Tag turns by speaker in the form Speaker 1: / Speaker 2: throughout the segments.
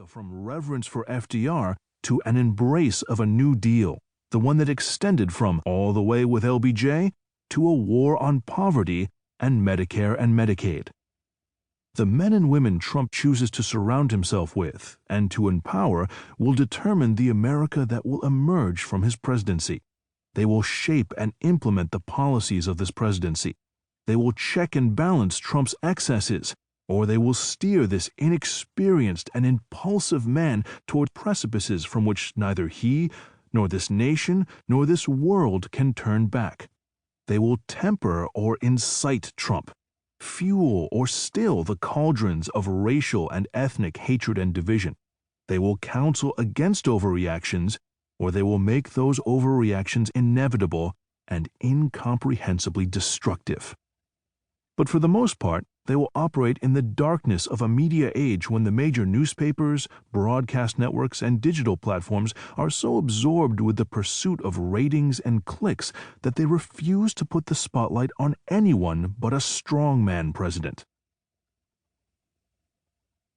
Speaker 1: America from reverence for FDR to an embrace of a New Deal, the one that extended from all the way with LBJ to a war on poverty and Medicare and Medicaid. The men and women Trump chooses to surround himself with and to empower will determine the America that will emerge from his presidency. They will shape and implement the policies of this presidency. They will check and balance Trump's excesses, or they will steer this inexperienced and impulsive man toward precipices from which neither he, nor this nation, nor this world can turn back. They will temper or incite Trump, fuel or still the cauldrons of racial and ethnic hatred and division. They will counsel against overreactions, or they will make those overreactions inevitable and incomprehensibly destructive. But for the most part, they will operate in the darkness of a media age when the major newspapers, broadcast networks, and digital platforms are so absorbed with the pursuit of ratings and clicks that they refuse to put the spotlight on anyone but a strongman president.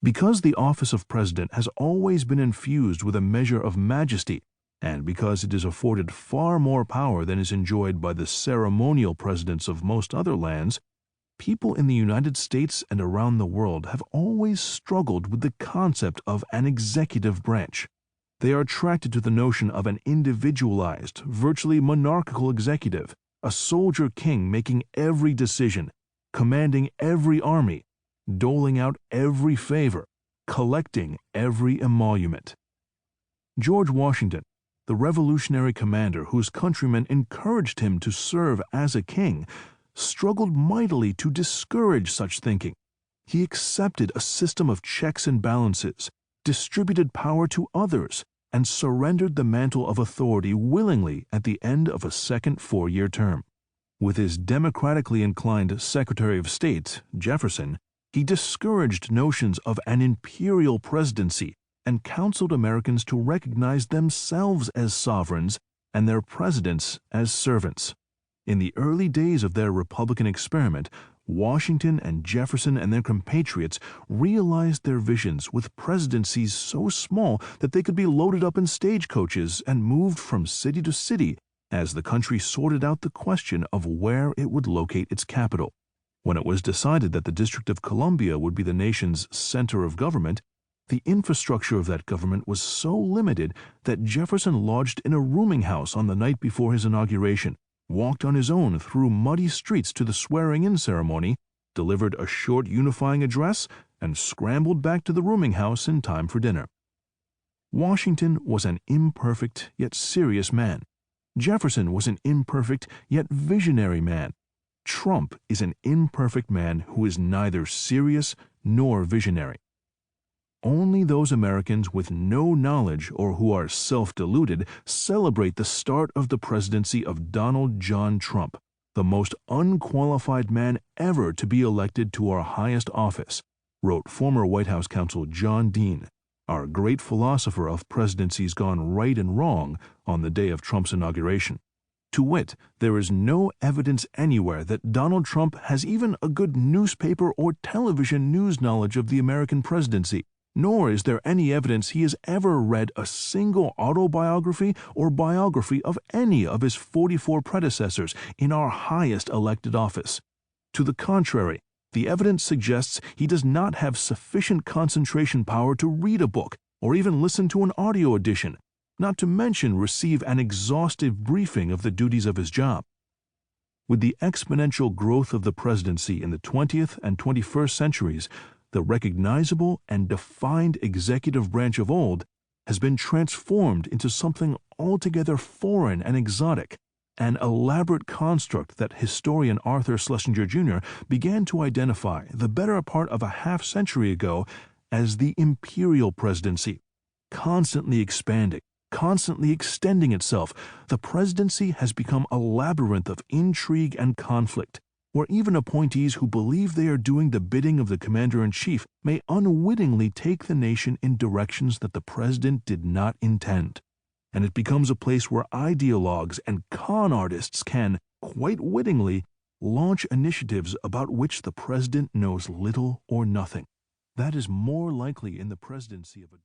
Speaker 1: Because the office of president has always been infused with a measure of majesty, and because it is afforded far more power than is enjoyed by the ceremonial presidents of most other lands, people in the United States and around the world have always struggled with the concept of an executive branch. They are attracted to the notion of an individualized, virtually monarchical executive, a soldier king making every decision, commanding every army, doling out every favor, collecting every emolument. George Washington, the revolutionary commander whose countrymen encouraged him to serve as a king, struggled mightily to discourage such thinking. He accepted a system of checks and balances, distributed power to others, and surrendered the mantle of authority willingly at the end of a second four-year term. With his democratically inclined Secretary of State, Jefferson, he discouraged notions of an imperial presidency and counseled Americans to recognize themselves as sovereigns and their presidents as servants. In the early days of their Republican experiment, Washington and Jefferson and their compatriots realized their visions with presidencies so small that they could be loaded up in stagecoaches and moved from city to city as the country sorted out the question of where it would locate its capital. When it was decided that the District of Columbia would be the nation's center of government, the infrastructure of that government was so limited that Jefferson lodged in a rooming house on the night before his inauguration, walked on his own through muddy streets to the swearing-in ceremony, delivered a short unifying address, and scrambled back to the rooming house in time for dinner. Washington was an imperfect yet serious man. Jefferson was an imperfect yet visionary man. Trump is an imperfect man who is neither serious nor visionary. Only those Americans with no knowledge or who are self-deluded celebrate the start of the presidency of Donald John Trump, the most unqualified man ever to be elected to our highest office, wrote former White House counsel John Dean, our great philosopher of presidencies gone right and wrong, on the day of Trump's inauguration. To wit, there is no evidence anywhere that Donald Trump has even a good newspaper or television news knowledge of the American presidency, nor is there any evidence he has ever read a single autobiography or biography of any of his 44 predecessors in our highest elected office. To the contrary, the evidence suggests he does not have sufficient concentration power to read a book or even listen to an audio edition, not to mention receive an exhaustive briefing of the duties of his job. With the exponential growth of the presidency in the 20th and 21st centuries, the recognizable and defined executive branch of old has been transformed into something altogether foreign and exotic, an elaborate construct that historian Arthur Schlesinger Jr. began to identify the better part of a half-century ago as the imperial presidency. Constantly expanding, constantly extending itself, the presidency has become a labyrinth of intrigue and conflict, where even appointees who believe they are doing the bidding of the commander-in-chief may unwittingly take the nation in directions that the president did not intend. And it becomes a place where ideologues and con artists can, quite wittingly, launch initiatives about which the president knows little or nothing. That is more likely in the presidency of a